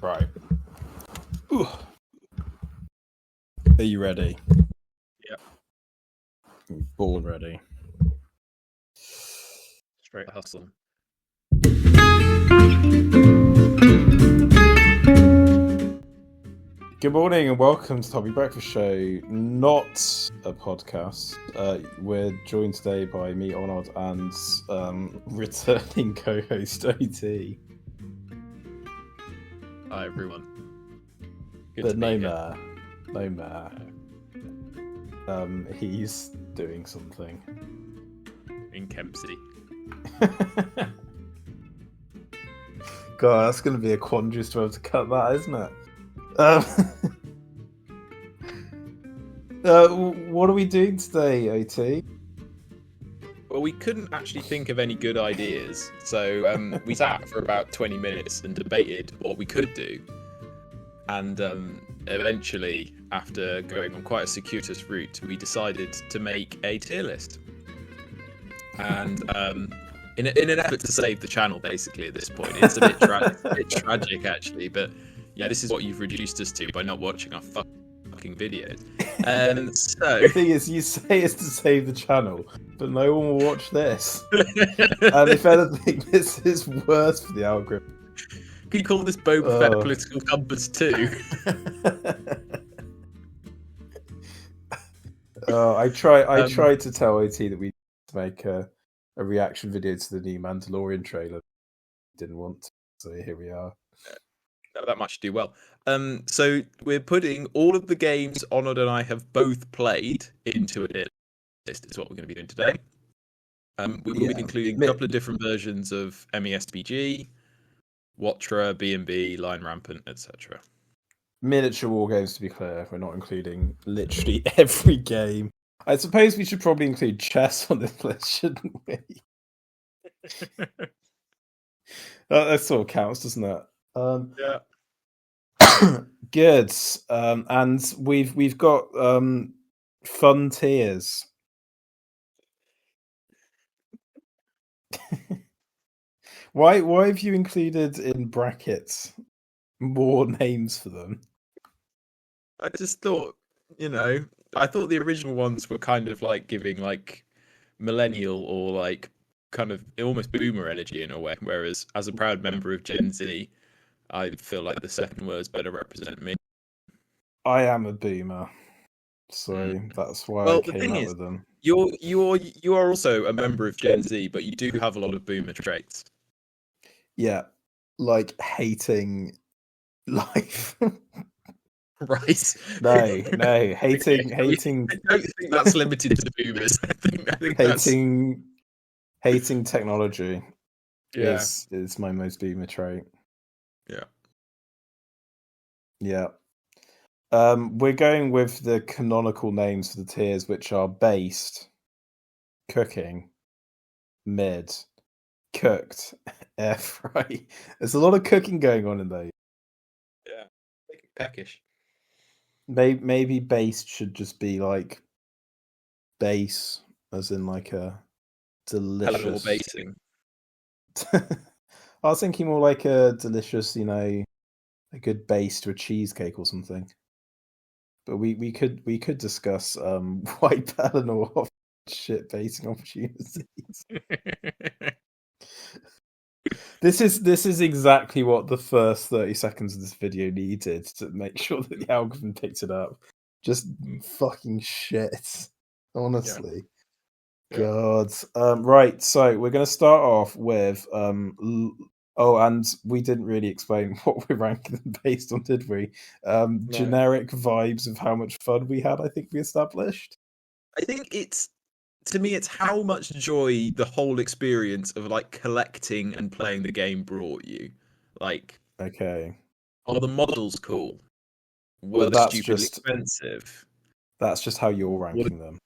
Right. Ooh. Are you ready? Yep. Born ready. Straight hustle. Good morning and welcome to Tommy Breakfast Show, not a podcast. We're joined today by me, Onod, and returning co-host OT. Hi everyone. Good But to no be here. mayor. He's doing something. In Kempsey. God, that's going to be a quandary to be able to cut that, isn't it? What are we doing today, OT? Well, we couldn't actually think of any good ideas, so we sat for about 20 minutes and debated what we could do. And eventually, after going on quite a circuitous route, we decided to make a tier list. And in an effort to save the channel, basically, at this point, it's a bit tragic, actually. But yeah, this is what you've reduced us to by not watching our fucking videos. So The thing is, you say it's to save the channel, but no one will watch this. And if anything, this is worse for the algorithm. Can you call this Boba Fett political compass too? I tried to tell OT that we need to make a reaction video to the new Mandalorian trailer. Didn't want to, so here we are. That much do well. So we're putting all of the games Onod and I have both played into a tier list. Is what we're going to be doing today. We will be including a couple of different versions of SBG, Watra, B&B, Line Rampant, etc. Miniature Wargames, to be clear. We're not including literally every game. I suppose we should probably include chess on this list, shouldn't we? That sort of counts, doesn't it? Yeah. Good. And we've got fun tiers. Why have you included in brackets more names for them? I just thought, I thought the original ones were kind of like giving like millennial or like kind of almost boomer energy in a way, whereas as a proud member of Gen Z, I feel like the second words better represent me. I am a boomer, so that's why I came up with them. You are also a member of Gen Z, but you do have a lot of boomer traits. Yeah, like hating life. Right. No, hating. I don't think that's limited to the boomers. I think hating technology. Yeah. is my most boomer trait. Yeah. Yeah. We're going with the canonical names for the tiers, which are based, cooking, mid, cooked, air fry. There's a lot of cooking going on in those. Yeah. Peckish. Maybe based should just be like base, as in like a delicious. Basing. I was thinking more like a delicious, a good base to a cheesecake or something. But we could discuss white Eleanor of shit basing opportunities. This is exactly what the first 30 seconds of this video needed to make sure that the algorithm picked it up. Just fucking shit. Honestly. Yeah. God. Right, so we're gonna start off with and we didn't really explain what we're ranking them based on, did we? No. Generic vibes of how much fun we had, I think we established. I think to me, it's how much joy the whole experience of like collecting and playing the game brought you. Like, okay, are the models cool? Were they stupidly expensive? That's just how you're ranking them.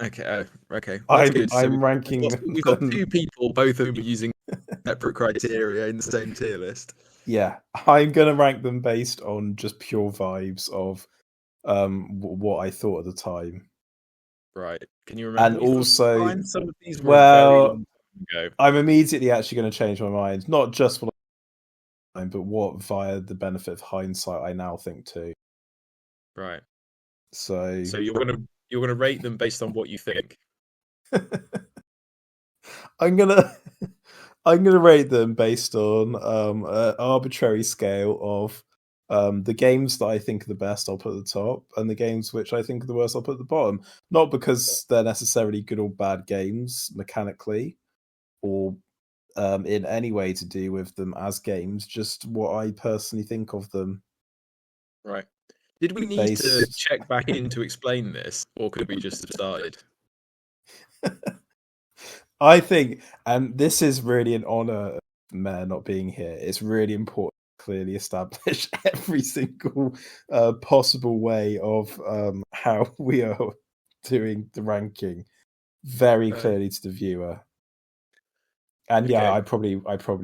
Okay, okay. I'm ranking. We've got two people, both of them using separate criteria in the same tier list. Yeah, I'm gonna rank them based on just pure vibes of what I thought at the time. Right. Can you remember? And also, some of these were very long time ago. I'm immediately actually going to change my mind. Not just what but what via the benefit of hindsight I now think too. Right. So you're gonna rate them based on what you think. I'm gonna rate them based on an arbitrary scale of the games that I think are the best I'll put at the top, and the games which I think are the worst I'll put at the bottom. Not because they're necessarily good or bad games mechanically, or in any way to do with them as games, just what I personally think of them. Right. Did we need to check back in to explain this, or could we just have started? I think, and this is really an honour of Mayor not being here, it's really important to clearly establish every single possible way of how we are doing the ranking very clearly to the viewer. And Okay. yeah, I probably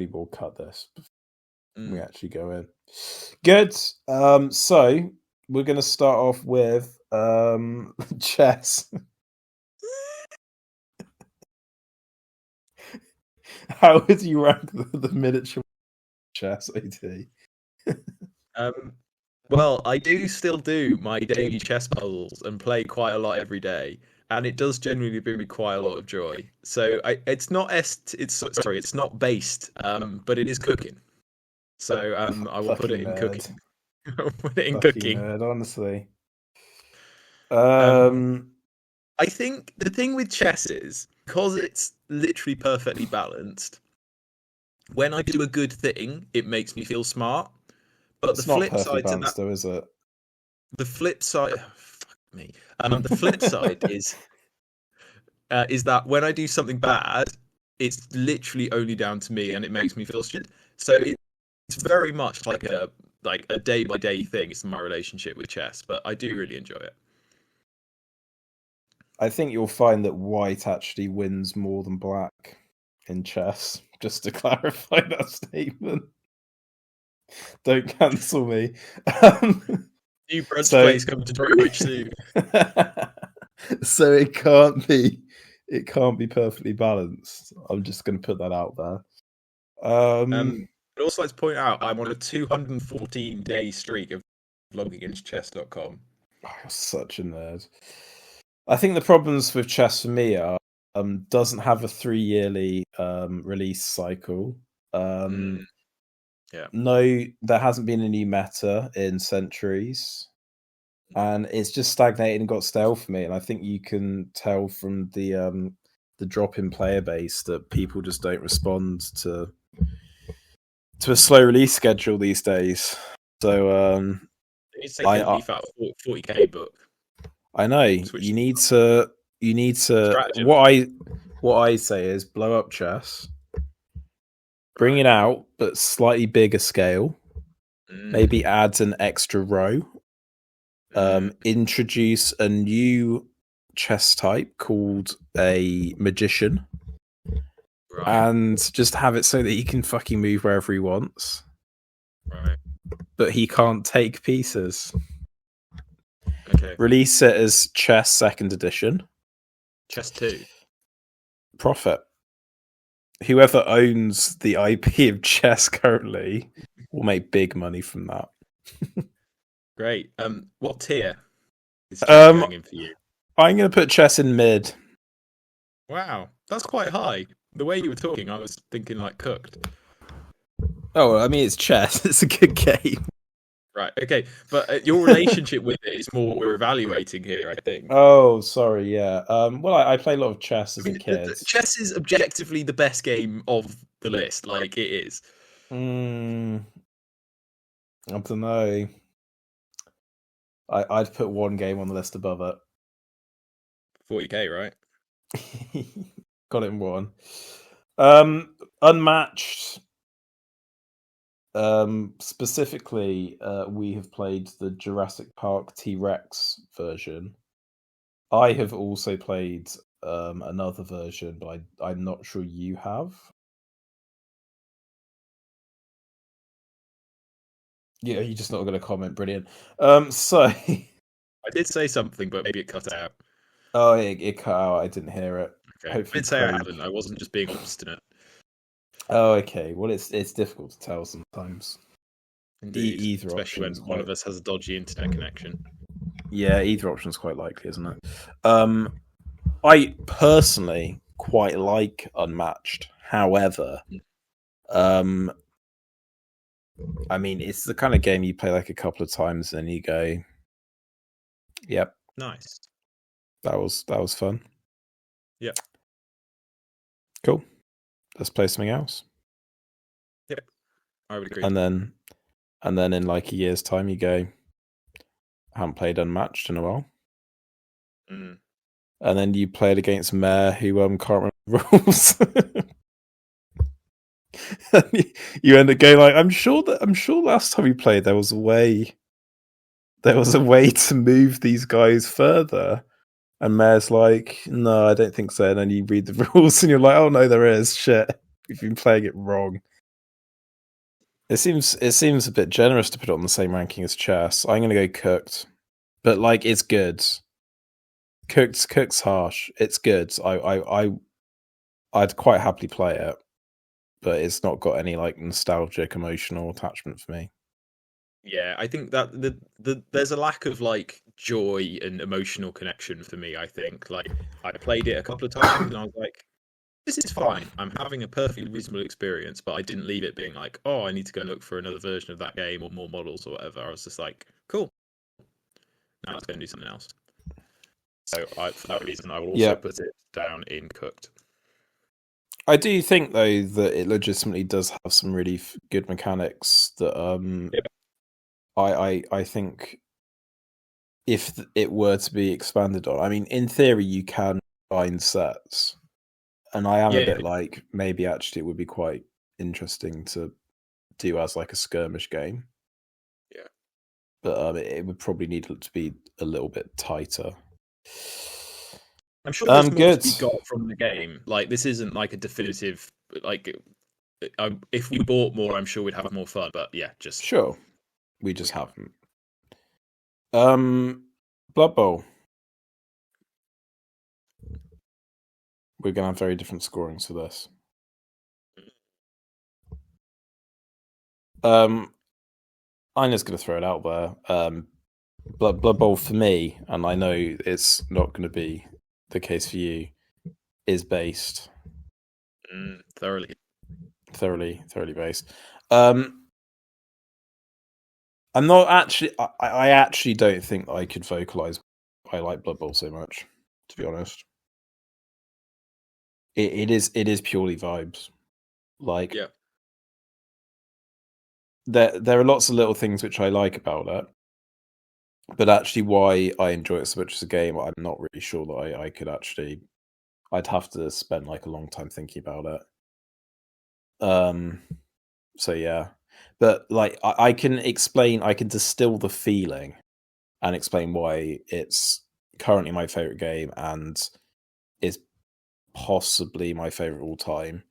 will cut this before we actually go in. Good. So we're going to start off with chess. How would you rank the miniature chess, OT? Well, I do still do my daily chess puzzles and play quite a lot every day, and it does genuinely bring me quite a lot of joy. So it's not based, but it is cooking. So I will put it in cooking. I'll put it in cooking. Nerd, honestly. I think the thing with chess is, because it's literally perfectly balanced, when I do a good thing, it makes me feel smart. But it's not perfectly balanced, though, is it? The flip side, fuck me. The flip side is that when I do something bad, it's literally only down to me, and it makes me feel shit. So it's very much like a day by day thing. It's my relationship with chess, but I do really enjoy it. I think you'll find that white actually wins more than black in chess. Just to clarify that statement. Don't cancel me. New brunch place coming to Droitwich soon. So it can't be perfectly balanced. I'm just going to put that out there. I'd also like to point out I'm on a 214-day streak of logging into chess.com. Oh, you're such a nerd. I think the problems with chess for me are doesn't have a 3-yearly release cycle. Yeah. No, there hasn't been a new meta in centuries, and it's just stagnated and got stale for me. And I think you can tell from the drop in player base that people just don't respond to a slow release schedule these days. So it's like a leaf out 40k book. I know you need to. Stratagem. What I say is blow up chess. Bring it out, but slightly bigger scale. Maybe add an extra row. Introduce a new chess type called a magician. Right. And just have it so that he can fucking move wherever he wants. Right. But he can't take pieces. Okay. Release it as chess 2nd edition. Chess 2. Profit. Whoever owns the IP of chess currently will make big money from that. Great. What tier is chess going in for you? I'm going to put chess in mid. Wow, that's quite high. The way you were talking, I was thinking like cooked. Oh, I mean, it's chess. It's a good game. Right, okay. But your relationship with it is more what we're evaluating here, I think. Oh, sorry, yeah. Well, I played a lot of chess as a kid. Chess is objectively the best game of the list. Like, it is. I don't know. I'd put one game on the list above it. 40k, right? Got it in one. Unmatched. Specifically, we have played the Jurassic Park T-Rex version. I have also played another version, but I'm not sure you have. Yeah, you're just not going to comment. Brilliant. So I did say something, but maybe it cut out. Oh, it cut out. I didn't hear it. Okay. I didn't say I hadn't. I wasn't just being obstinate. Oh, okay. Well, it's difficult to tell sometimes. Indeed, Either especially when option's one of us has a dodgy internet connection. Yeah, either option's quite likely, isn't it? I personally quite like Unmatched. However, I mean, it's the kind of game you play like a couple of times and then you go, "Yep, Nice. that was fun." Yep. Cool. Let's play something else. Yep. I would agree. And then in like a year's time, you go, "I haven't played Unmatched in a while." Mm. And then you play it against Mare, who can't remember the rules. You end up going like, I'm sure last time we played there was a way to move these guys further. And Mare's like, no, I don't think so. And then you read the rules and you're like, oh no, there is. Shit. We've been playing it wrong. It seems a bit generous to put it on the same ranking as chess. I'm gonna go Cooked. But like it's good. Cooked's harsh. It's good. I'd quite happily play it. But it's not got any like nostalgic emotional attachment for me. Yeah, I think that there's a lack of like joy and emotional connection for me. I think like I played it a couple of times and I was like, this is fine. I'm having a perfectly reasonable experience, but I didn't leave it being like, oh, I need to go look for another version of that game or more models or whatever. I was just like, cool. Now let's go and do something else. So for that reason, I will also put it down in Cooked. I do think though that it legitimately does have some really good mechanics that I think if it were to be expanded on, I mean, in theory you can find sets, and I am a bit like maybe actually it would be quite interesting to do as like a skirmish game. Yeah, but it would probably need to be a little bit tighter. I'm sure there's more to be got from the game. Like this isn't like a definitive like. If we bought more, I'm sure we'd have more fun. But yeah, just sure, we just haven't. Blood Bowl. We're gonna have very different scorings for this. I'm just gonna throw it out there. Blood Bowl for me, and I know it's not going to be the case for you, is based thoroughly based. I'm not actually. I actually don't think I could vocalize why I like Blood Bowl so much. To be honest, it is purely vibes. Like, yeah, there are lots of little things which I like about it, but actually, why I enjoy it so much as a game, I'm not really sure that I could actually. I'd have to spend like a long time thinking about it. So yeah, but like I can distill the feeling and explain why it's currently my favorite game and is possibly my favorite all time.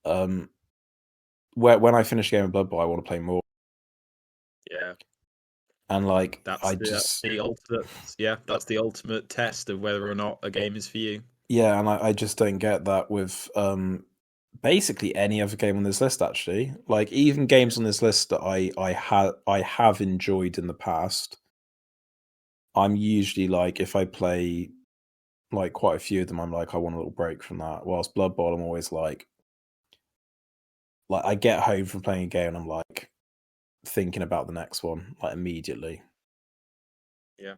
When I finish a game of Blood Bowl, I want to play more. Yeah, and like that's the ultimate test of whether or not a game is for you. Yeah, and I just don't get that with basically any other game on this list. Actually, like even games on this list that I have enjoyed in the past, I'm usually like, if I play like quite a few of them, I'm like, I want a little break from that. Whilst Blood Bowl, I'm always like I get home from playing a game and I'm like thinking about the next one like immediately. Yeah,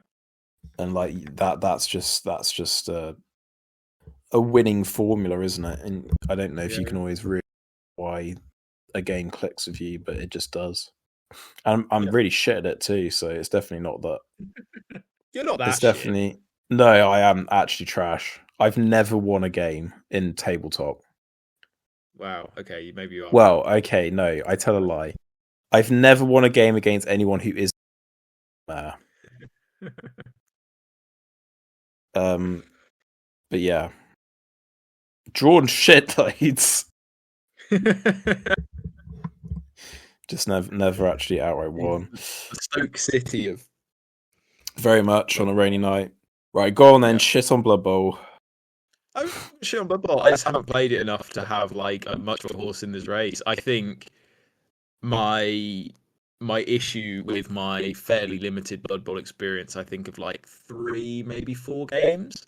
and like that's just a winning formula, isn't it? And I don't know if you can always really why a game clicks with you, but it just does. And I'm really shit at it too, so it's definitely not that. You're not that it's definitely shit. No, I am actually trash. I've never won a game in tabletop. Wow, okay, maybe you are. Well, okay, no, I tell a lie. I've never won a game against anyone who is there. But yeah. Drawn shit loads. Just never actually outright won. The Stoke City of very much on a rainy night. Right, go on then. Shit on Blood Bowl. I'm sure on Blood Bowl. I just haven't played it enough to have like a much of a horse in this race. I think my issue with my fairly limited Blood Bowl experience, I think of like 3, maybe 4 games,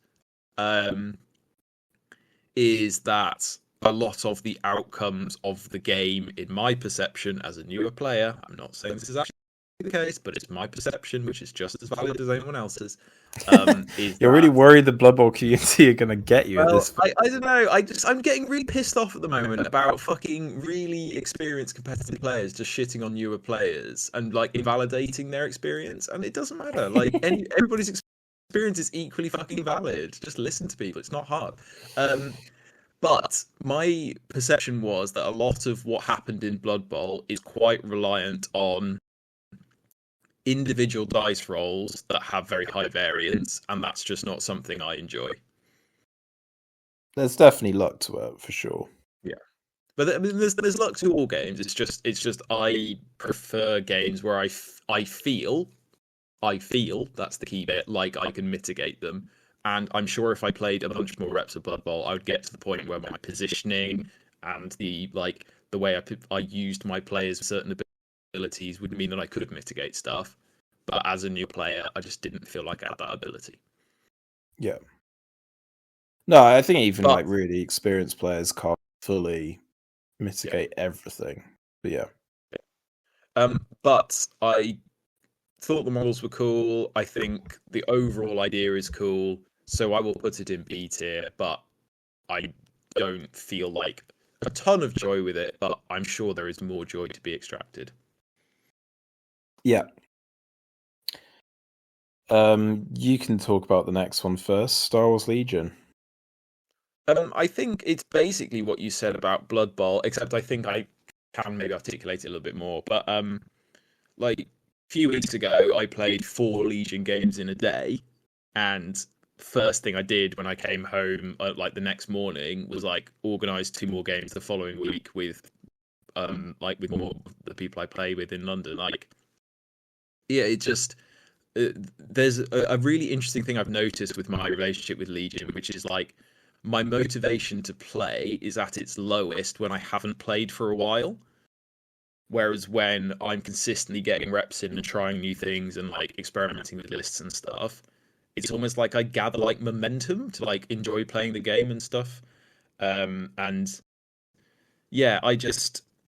is that a lot of the outcomes of the game, in my perception as a newer player, I'm not saying this is actually the case, but it's my perception, which is just as valid as anyone else's. You're really worried the Blood Bowl community are going to get you at this point. I don't know. I'm getting really pissed off at the moment about fucking really experienced competitive players just shitting on newer players and like invalidating their experience. And it doesn't matter. Like everybody's experience is equally fucking valid. Just listen to people. It's not hard. But my perception was that a lot of what happened in Blood Bowl is quite reliant on individual dice rolls that have very high variance, and that's just not something I enjoy. There's definitely luck to it for sure. Yeah, but I mean, there's luck to all games. It's just I prefer games where I feel that's the key bit. Like I can mitigate them, and I'm sure if I played a bunch more reps of Blood Bowl, I would get to the point where my positioning and the way I used my players' certain abilities would mean that I could mitigate stuff. But as a new player, I just didn't feel like I had that ability. Yeah. No, I think even like really experienced players can't fully mitigate everything. But yeah. But I thought the models were cool. I think the overall idea is cool. So I will put it in B tier, but I don't feel like a ton of joy with it, but I'm sure there is more joy to be extracted. Yeah. You can talk about the next one first, Star Wars Legion. I think it's basically what you said about Blood Bowl, except I think I can maybe articulate it a little bit more. But like a few weeks ago, I played 4 Legion games in a day, and first thing I did when I came home, like the next morning, was like organize 2 more games the following week with more of the people I play with in London. Like, yeah, it just there's a really interesting thing I've noticed with my relationship with Legion, which is like my motivation to play is at its lowest when I haven't played for a while. Whereas when I'm consistently getting reps in and trying new things and like experimenting with lists and stuff, it's almost like I gather like momentum to like enjoy playing the game and stuff. And yeah,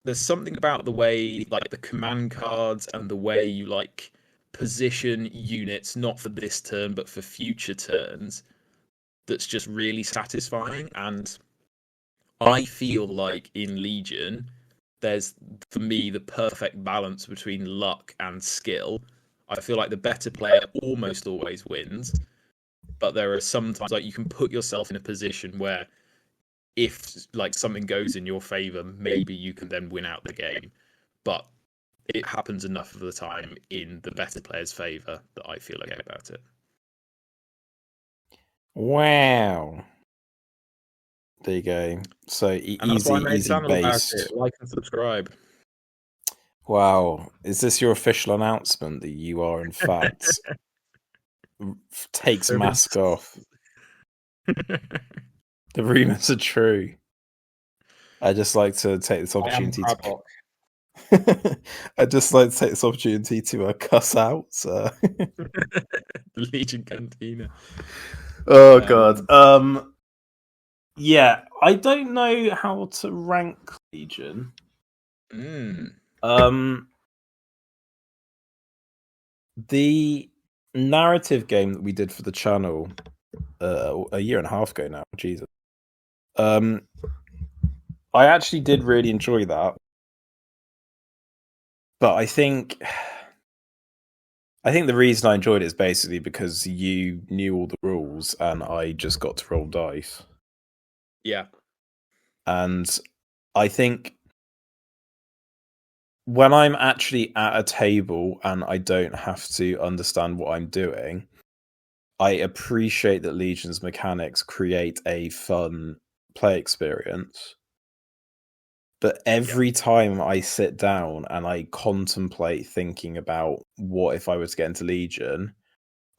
there's something about the way like the command cards and the way you like position units, not for this turn but for future turns, that's just really satisfying. And I feel like in Legion there's, for me, the perfect balance between luck and skill. I feel like the better player almost always wins, but there are sometimes like you can put yourself in a position where if like something goes in your favor, maybe you can then win out the game. But it happens enough of the time in the better player's favor that I feel okay about it. Wow. There you go. So easy based. Like and subscribe. Wow. Is this your official announcement that you are in fact takes mask off? The rumors are true. I just like to take this opportunity I'd just like to take this opportunity to cuss out. The Legion Cantina. Oh god. Yeah, I don't know how to rank Legion. The narrative game that we did for the channel a year and a half ago now, Jesus. I actually did really enjoy that. But I think the reason I enjoyed it is basically because you knew all the rules and I just got to roll dice. Yeah. And I think when I'm actually at a table and I don't have to understand what I'm doing, I appreciate that Legion's mechanics create a fun play experience. But every time I sit down and I contemplate thinking about what if I was to get into Legion,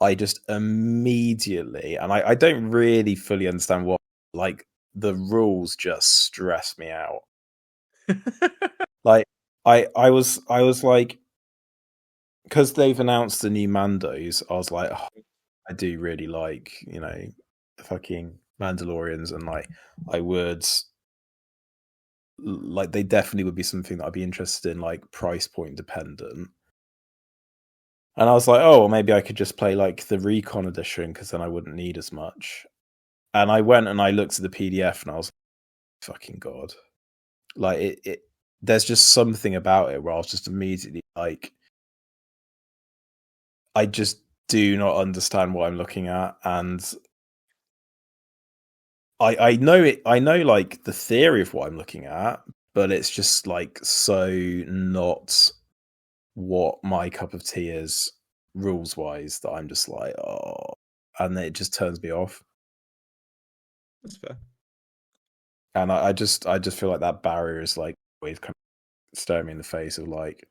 I just immediately, and I don't really fully understand like the rules just stress me out. Like I was like, because they've announced the new Mandos, I was like, oh, I do really like, you know, the fucking Mandalorians, and like I would like, they definitely would be something that I'd be interested in, like price point dependent. And I was like, oh, well, maybe I could just play like the Recon edition, because then I wouldn't need as much. And I went and I looked at the PDF and I was like, fucking God. Like it there's just something about it where I was just immediately like, I just do not understand what I'm looking at. And I know it, I know like the theory of what I'm looking at, but it's just like so not what my cup of tea is rules wise, that I'm just like, oh, and it just turns me off. That's fair. And I just feel like that barrier is like always kind of staring me in the face of like,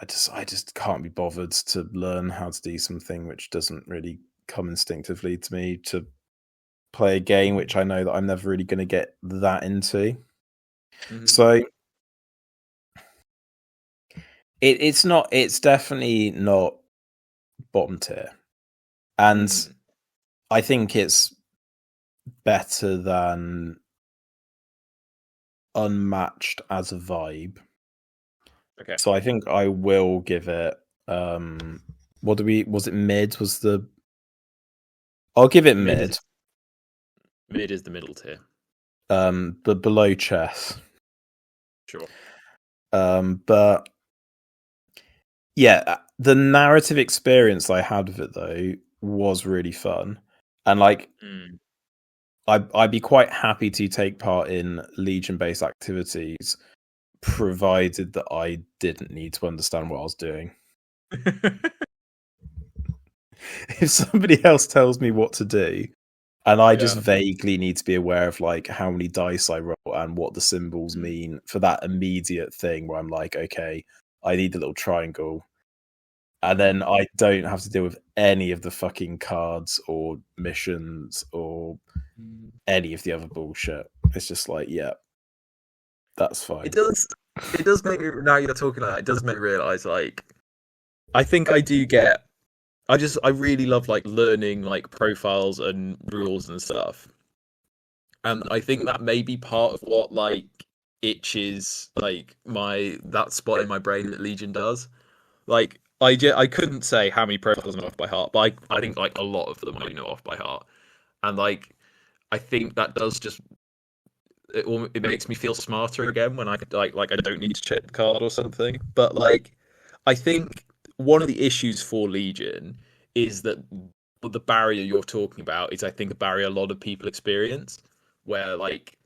I just can't be bothered to learn how to do something which doesn't really come instinctively to me, to play a game which I know that I'm never really going to get that into. Mm-hmm. So it's definitely not bottom tier, and I think it's better than Unmatched as a vibe. Okay. So I think I will give it was it mid? I'll give it mid. Mid is the middle tier. But below chess. Sure. But yeah, the narrative experience I had with it though was really fun. And like I'd be quite happy to take part in Legion-based activities, provided that I didn't need to understand what I was doing. If somebody else tells me what to do, and I just vaguely need to be aware of like how many dice I roll and what the symbols mean for that immediate thing where I'm like, okay, I need a little triangle. And then I don't have to deal with any of the fucking cards or missions or any of the other bullshit. It's just like, yeah, that's fine. It does make me, now you're talking like that, it does make me realise, like, I think I do get, I really love like learning like profiles and rules and stuff. And I think that may be part of what like itches like that spot in my brain that Legion does. Like I couldn't say how many profiles I know off by heart, but I think like a lot of them I know off by heart. And like I think that does just it makes me feel smarter again when I like I don't need to check the card or something. But like I think one of the issues for Legion is that the barrier you're talking about is, I think, a barrier a lot of people experience, where like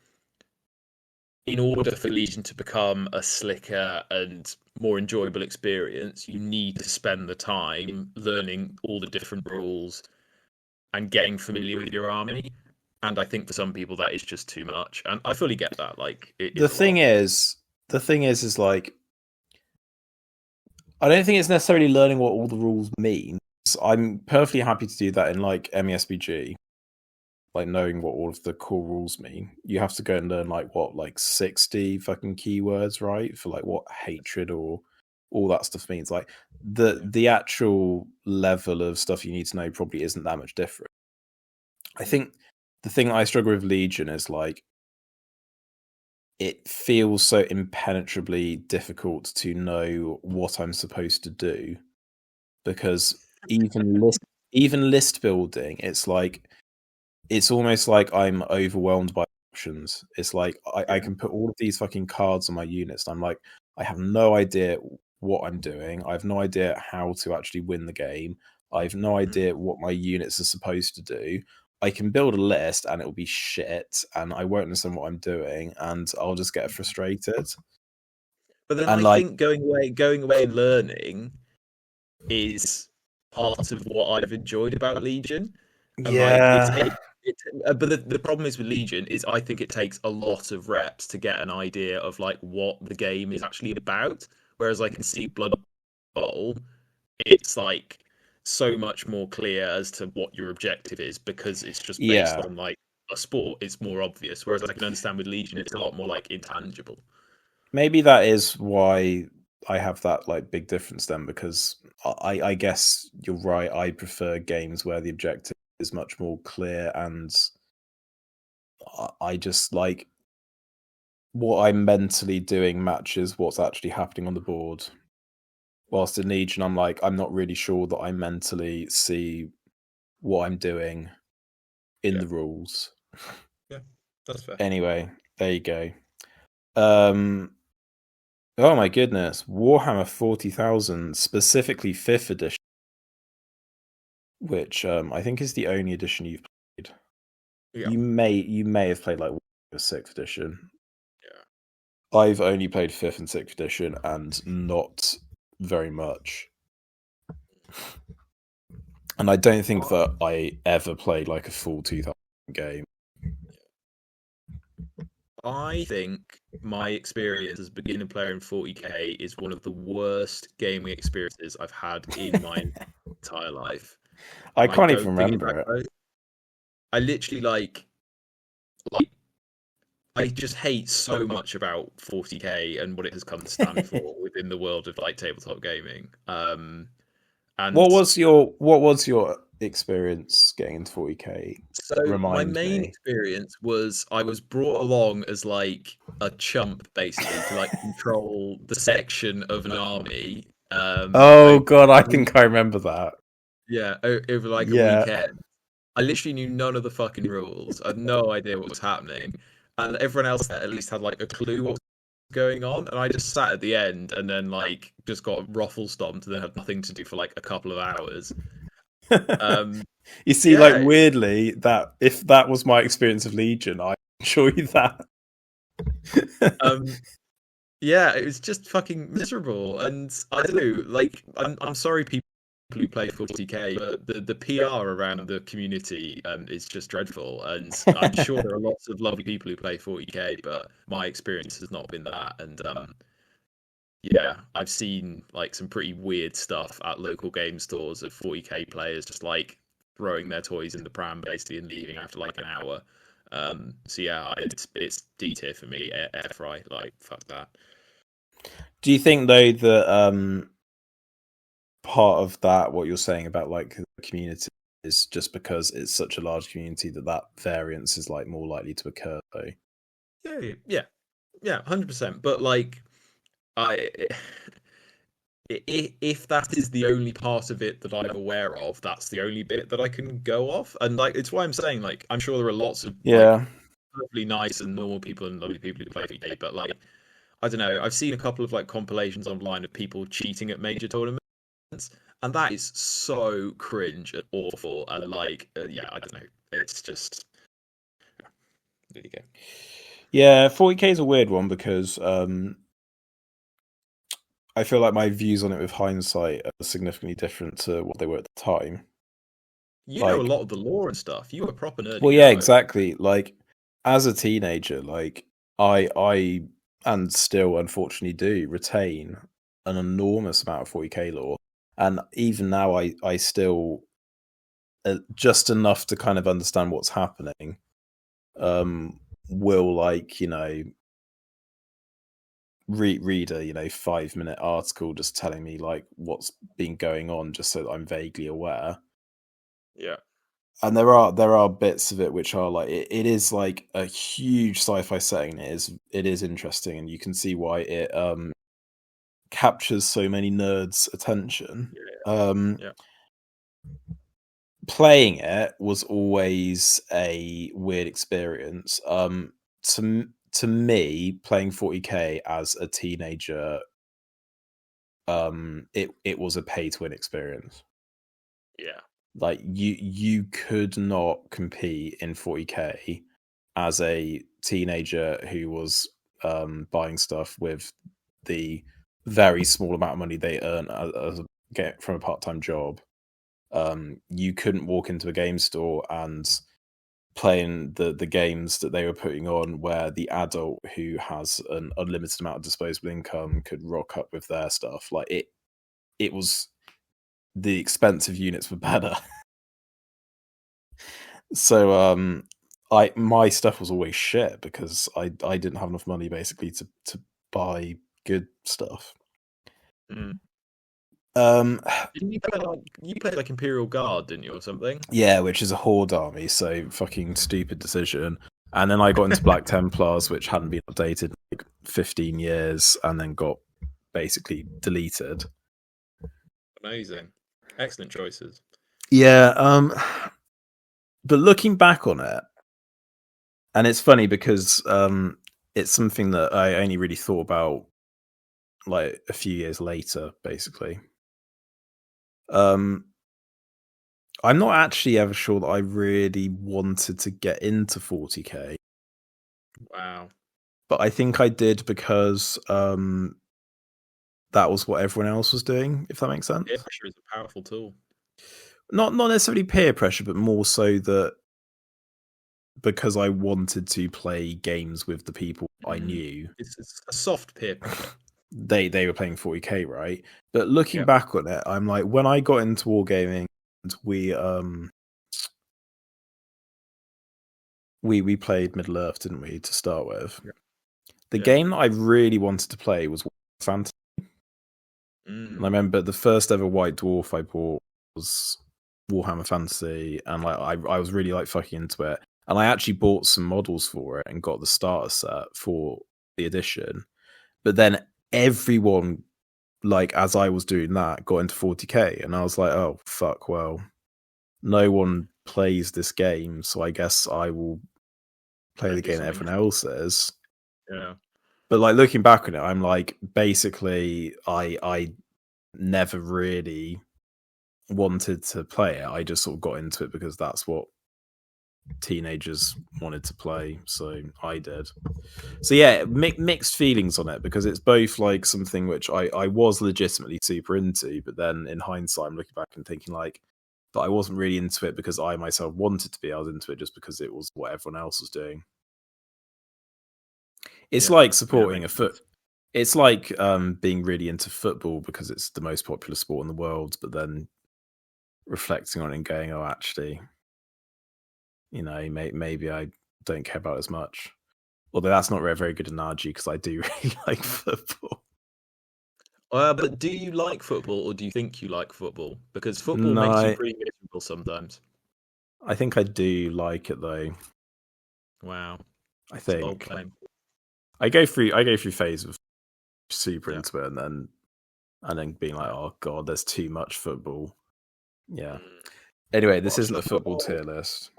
in order for Legion to become a slicker and more enjoyable experience, you need to spend the time learning all the different rules and getting familiar with your army. And I think for some people that is just too much, and I fully get that. Like the thing is like, I don't think it's necessarily learning what all the rules mean. I'm perfectly happy to do that in like MESBG, like knowing what all of the core rules mean. You have to go and learn like 60 fucking keywords, right, for like what hatred or all that stuff means. Like the actual level of stuff you need to know probably isn't that much different. I think the thing that I struggle with Legion is like, it feels so impenetrably difficult to know what I'm supposed to do, because even list building, it's like, it's almost like I'm overwhelmed by options. It's like I can put all of these fucking cards on my units, and I'm like, I have no idea what I'm doing. I have no idea how to actually win the game. I have no idea what my units are supposed to do. I can build a list and it'll be shit, and I won't understand what I'm doing, and I'll just get frustrated. But then I think going away and learning is part of what I've enjoyed about Legion. And yeah. But the problem is with Legion is I think it takes a lot of reps to get an idea of like what the game is actually about. Whereas I can see Blood Bowl, it's like so much more clear as to what your objective is, because it's just based on like a sport, it's more obvious. Whereas I can understand with Legion, it's a lot more like intangible. Maybe that is why I have that like big difference then, because I guess you're right. I prefer games where the objective is much more clear, and I just like what I'm mentally doing matches what's actually happening on the board. Whilst in Legion, I'm like, I'm not really sure that I mentally see what I'm doing in the rules. Yeah, that's fair. Anyway, there you go. Oh my goodness, Warhammer 40,000, specifically 5th edition, which I think is the only edition you've played. Yeah. You may have played like 6th edition. Yeah. I've only played 5th and 6th edition, and not very much. And I don't think that I ever played like a full 2000 game. I think my experience as a beginner player in 40k is one of the worst gaming experiences I've had in my entire life. I can't even remember it. I literally like I just hate so much about 40k and what it has come to stand for within the world of like tabletop gaming. And what was your experience getting into 40k? So my main experience was I was brought along as like a chump, basically, to like control the section of an army. God, I think I remember that. Yeah, over like a weekend. I literally knew none of the fucking rules. I had no idea what was happening, and everyone else at least had like a clue what was going on. And I just sat at the end and then like just got ruffle stomped and then had nothing to do for like a couple of hours. You see, like weirdly, that if that was my experience of Legion, I assure you that. Yeah, it was just fucking miserable, and I don't know. Like, I'm sorry, people who play 40k, but the PR around the community is just dreadful, and I'm sure there are lots of lovely people who play 40k, but my experience has not been that, and yeah, I've seen like some pretty weird stuff at local game stores of 40k players just like throwing their toys in the pram basically and leaving after like an hour. So yeah, it's D tier for me. Air fry, like fuck that. Do you think though that part of that, what you're saying about like the community, is just because it's such a large community that variance is like more likely to occur though? Yeah, 100%. But like, if that is the only part of it that I'm aware of, that's the only bit that I can go off. And like, it's why I'm saying like, I'm sure there are lots of like, perfectly nice and normal people and lovely people who play every day, but like, I don't know. I've seen a couple of like compilations online of people cheating at major tournaments, and that is so cringe and awful. And like, yeah, I don't know. It's just there you go. Yeah, 40k is a weird one because I feel like my views on it with hindsight are significantly different to what they were at the time. You know a lot of the lore and stuff. You were proper nerdy. Well, yeah, exactly. Like as a teenager, like I and still unfortunately do retain an enormous amount of 40k lore, and even now I still just enough to kind of understand what's happening. Will like read a 5-minute article just telling me like what's been going on, just so that I'm vaguely aware. Yeah. And there are bits of it which are like it is like a huge sci-fi setting. It is interesting, and you can see why it captures so many nerds' attention. Yeah. Playing it was always a weird experience. To me, playing 40k as a teenager, it was a pay to win experience. Yeah. Like you could not compete in 40k as a teenager who was buying stuff with the very small amount of money they earn get from a part-time job. You couldn't walk into a game store and playing the games that they were putting on, where the adult who has an unlimited amount of disposable income could rock up with their stuff. Like it was, the expensive units were better. So my stuff was always shit because I didn't have enough money basically to buy good stuff. Mm. Um, Didn't you play like Imperial Guard, didn't you, or something? yeah, which is a horde army, so fucking stupid decision. And then I got into Black Templars, which hadn't been updated in like 15 years, and then got basically deleted. Amazing, excellent choices. Yeah, but looking back on it, and it's funny because it's something that I only really thought about like a few years later, basically. I'm not actually ever sure that I really wanted to get into 40k. Wow. But I think I did because that was what everyone else was doing, if that makes sense. Peer pressure is a powerful tool. Not necessarily peer pressure, but more so that because I wanted to play games with the people I knew. It's a soft peer pressure. They were playing 40k, right? But looking back on it, I'm like, when I got into wargaming, we played Middle Earth, didn't we, to start with? Yeah. The game that I really wanted to play was Fantasy. And I remember the first ever White Dwarf I bought was Warhammer Fantasy, and like I was really like fucking into it. And I actually bought some models for it and got the starter set for the edition. But then everyone, like as I was doing that, got into 40k, and I was like, oh fuck, well, no one plays this game, so I guess I will play the game that everyone else is. Yeah. But like looking back on it, I'm like, basically, I never really wanted to play it. I just sort of got into it because that's what teenagers wanted to play, so I did. So yeah, mixed feelings on it, because it's both like something which I was legitimately super into, but then in hindsight I'm looking back and thinking like that I wasn't really into it because I myself wanted to be. I was into it just because it was what everyone else was doing. It's like supporting a foot. It's like being really into football because it's the most popular sport in the world, but then reflecting on it and going, oh, actually, you know, maybe I don't care about it as much. Although that's not a very good analogy because I do really like football. But do you like football, or do you think you like football? Because football makes you pretty miserable sometimes. I think I do like it though. Wow. I think bold claim. I go through phases of super into it, and then being like, oh god, there's too much football. Yeah. Anyway, this isn't a football tier list.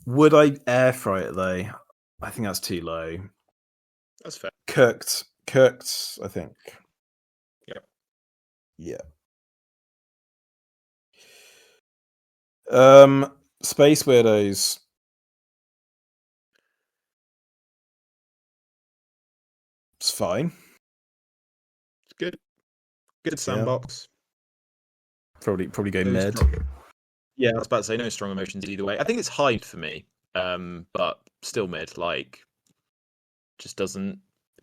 Would I air fry it though? I think that's too low. That's fair. Cooked, I think. Yeah. Space Weirdos. It's fine. It's good. Good sandbox. Probably go mid. Yeah, I was about to say no strong emotions either way. I think it's hyped for me, but still mid. Like, just doesn't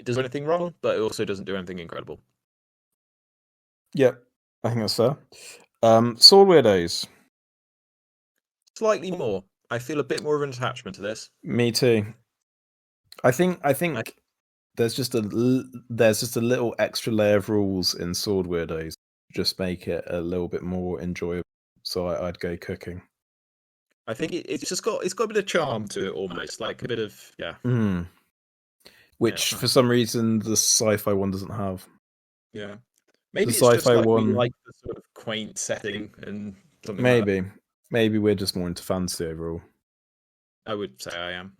anything wrong, but it also doesn't do anything incredible. Yep, I think that's fair. Sword Weirdos. Slightly more. I feel a bit more of an attachment to this. Me too. I think there's just a little extra layer of rules in Sword Weirdos, just make it a little bit more enjoyable. So I'd go cooking. I think it's got a bit of charm to it, almost like a bit of Which for some reason the sci-fi one doesn't have. Yeah, maybe the it's sci-fi just one, we like the sort of quaint setting and something. Maybe we're just more into fantasy overall. I would say I am.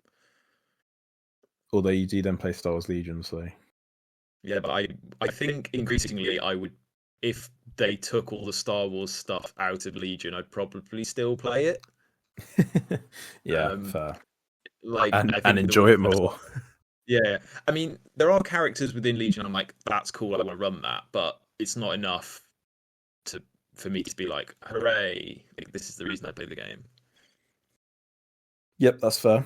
Although you do then play Star Wars Legion, so yeah, but I think increasingly I would, if they took all the Star Wars stuff out of Legion, I'd probably still play it. Yeah, fair. Like and enjoy it more. Yeah, I mean, there are characters within Legion I'm like, that's cool, I want to run that, but it's not enough for me to be like, hooray, like, this is the reason I play the game. Yep, that's fair.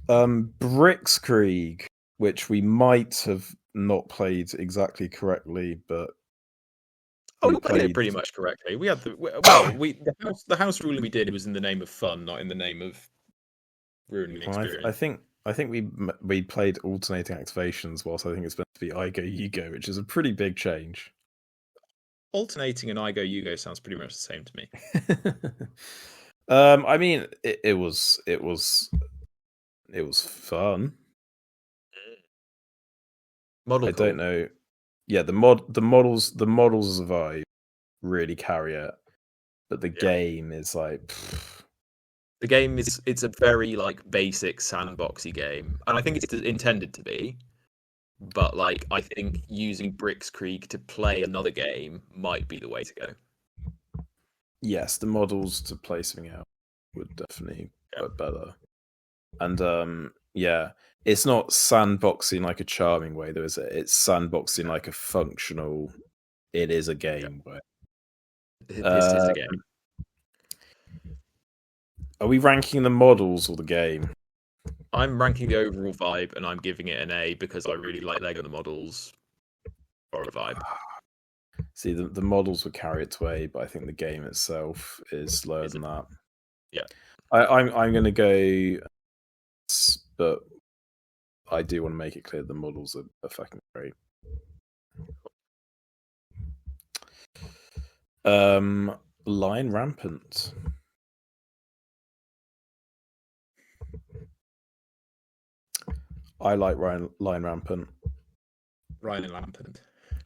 Brickskrieg, which we might have not played exactly correctly, but Oh, we played it pretty much correctly. We had the house ruling we did was in the name of fun, not in the name of ruining the experience. I think we played alternating activations, whilst I think it's meant to be I go you go, which is a pretty big change. Alternating and I go you go sounds pretty much the same to me. I mean, it was fun. Model I don't know. Yeah, the models as a vibe really carry it, but the game is like. The game it's a very like basic sandboxy game, and I think it's intended to be. But like, I think using Brickskrieg to play another game might be the way to go. Yes, the models to play something out would definitely work better. And yeah, it's not sandboxing like a charming way, though, is it? It's sandboxing like a functional. It is a game way. This is a game. Are we ranking the models or the game? I'm ranking the overall vibe, and I'm giving it an A because I really like Lego the models or a vibe. See, the models would carry it to A, but I think the game itself is lower than that. Yeah, I'm going to go, but I do want to make it clear the models are fucking great. Line Rampant. I like Line Rampant. Ryan Lampant.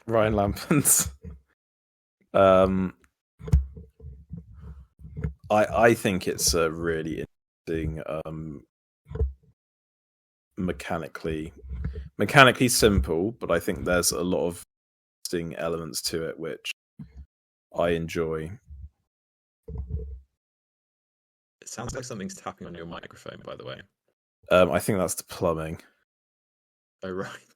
Ryan Lampant. I think it's a really interesting, mechanically simple, but I think there's a lot of interesting elements to it which I enjoy. It sounds like something's tapping on your microphone, by the way. I think that's the plumbing. Oh right.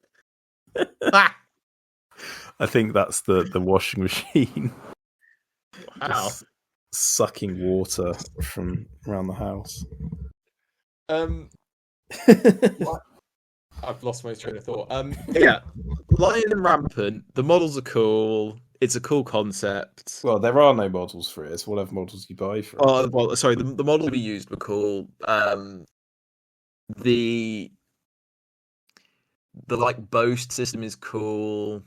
I think that's the washing machine. Wow. Just sucking water from around the house. I've lost my train of thought. Yeah, Lion and Rampant. The models are cool. It's a cool concept. Well, there are no models for it. It's whatever models you buy for it. Oh, well, sorry. The model we used were cool. The like boast system is cool.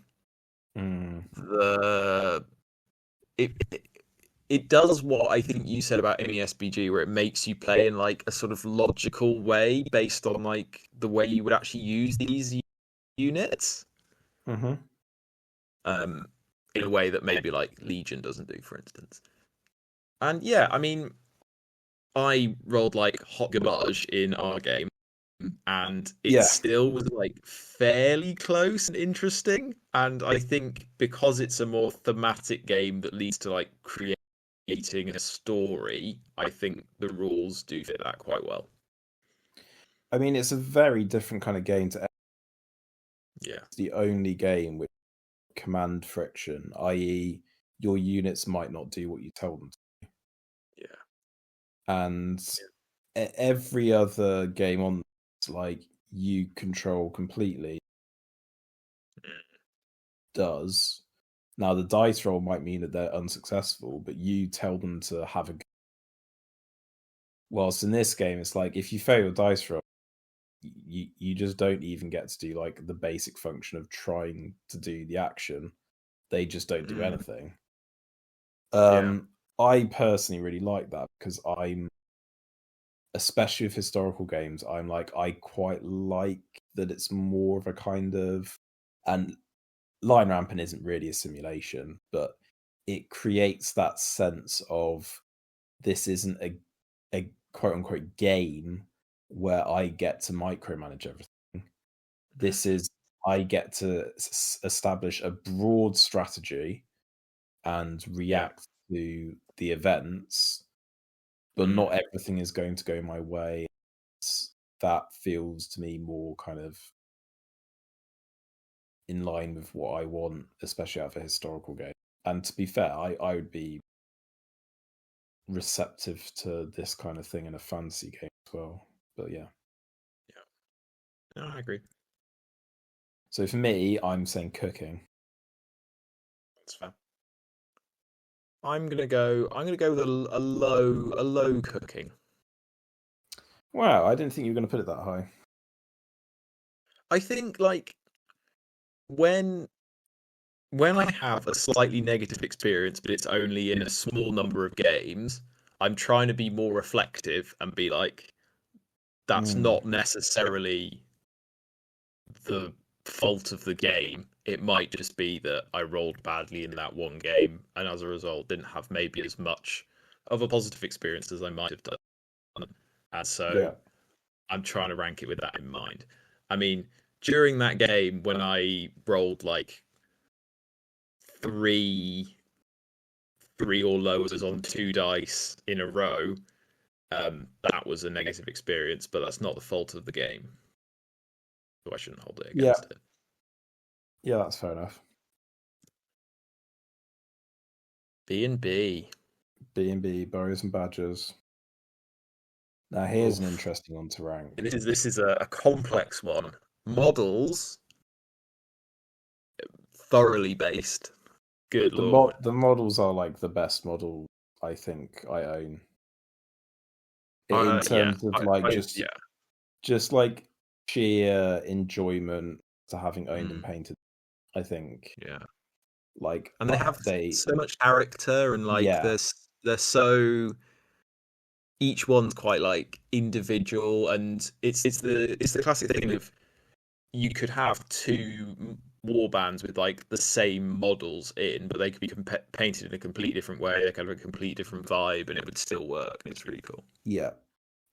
It does what I think you said about any SBG, where it makes you play in like a sort of logical way based on like the way you would actually use these units. In a way that maybe like Legion doesn't do, for instance. And yeah, I mean, I rolled like hot garbage in our game, and it still was like fairly close and interesting. And I think because it's a more thematic game that leads to like creating a story, I think the rules do fit that quite well. I mean, it's a very different kind of game to. Yeah, it's the only game with command friction, i.e., your units might not do what you tell them to. Yeah, and every other game on like you control completely does. Now the dice roll might mean that they're unsuccessful, but you tell them to have a go. Whilst in this game, it's like if you fail your dice roll, you just don't even get to do like the basic function of trying to do the action. They just don't do anything. I personally really like that because especially with historical games, I'm like, I quite like that it's more of a kind of, and Line Rampant isn't really a simulation, but it creates that sense of this isn't a quote unquote game where I get to micromanage everything. This is, I get to establish a broad strategy and react to the events, but not everything is going to go my way. That feels to me more kind of in line with what I want, especially out of a historical game. And to be fair, I would be receptive to this kind of thing in a fantasy game as well. But yeah. No, I agree. So for me, I'm saying cooking. That's fair. I'm gonna go with a low cooking. Wow, I didn't think you were going to put it that high. I think like when I have a slightly negative experience, but it's only in a small number of games, I'm trying to be more reflective and be like, that's not necessarily the fault of the game. It might just be that I rolled badly in that one game, and as a result, didn't have maybe as much of a positive experience as I might have done. And so Yeah. I'm trying to rank it with that in mind. I mean, during that game, when I rolled like three or lowers on 2 dice in a row, that was a negative experience, but that's not the fault of the game. So I shouldn't hold it against it. Yeah, that's fair enough. B&B. B&B, Burrows and Badgers. Now here's an interesting one to rank. This is a complex one. Models, thoroughly based. Good lord. The models are like the best model I think I own. In terms of just like sheer enjoyment to having owned and painted, I think. Yeah. Like, and they have so much character, and like they're so, each one's quite like individual, and it's the classic thing of you could have two war bands with like the same models in, but they could be painted in a completely different way. They could have a completely different vibe, and it would still work. It's really cool. Yeah,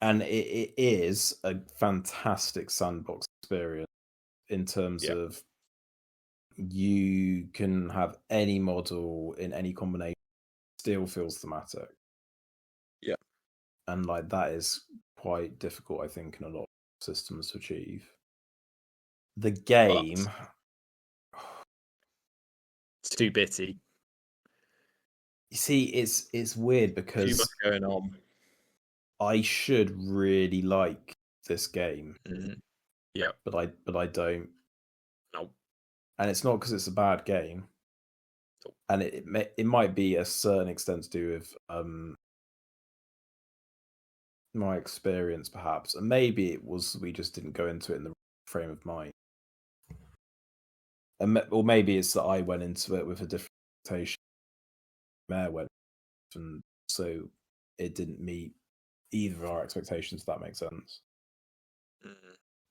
and it is a fantastic sandbox experience in terms of you can have any model in any combination, still feels thematic. Yeah, and like that is quite difficult, I think, in a lot of systems to achieve. The game, it's too bitty. You see, it's weird because too much going on. I should really like this game. Yeah, but I don't. No, and it's not because it's a bad game. And it might be a certain extent to do with my experience, perhaps, and maybe it was we just didn't go into it in the frame of mind. Or maybe it's that I went into it with a different expectation. Mare went, and so it didn't meet either of our expectations. If that makes sense.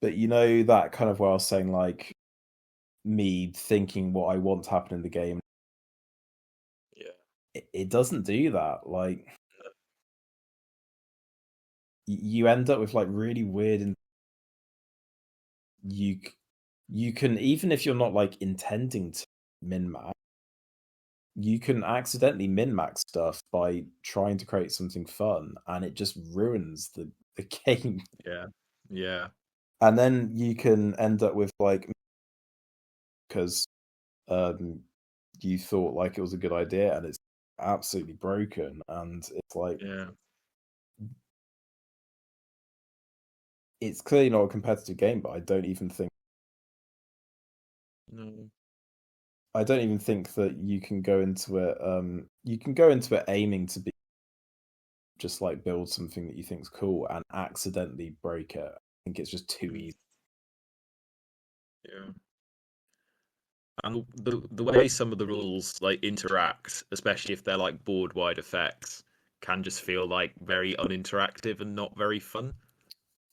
But you know that kind of where I was saying, like, me thinking what I want to happen in the game. Yeah, it doesn't do that. Like, you end up with like really weird, and you can, even if you're not like intending to min-max, you can accidentally min-max stuff by trying to create something fun, and it just ruins the game. Yeah. And then you can end up with like, because you thought like it was a good idea, and it's absolutely broken, and it's like, it's clearly not a competitive game, but I don't even think that you can go into it. You can go into it aiming to be just like build something that you think is cool and accidentally break it. I think it's just too easy. Yeah. And the way some of the rules like interact, especially if they're like board wide effects, can just feel like very uninteractive and not very fun.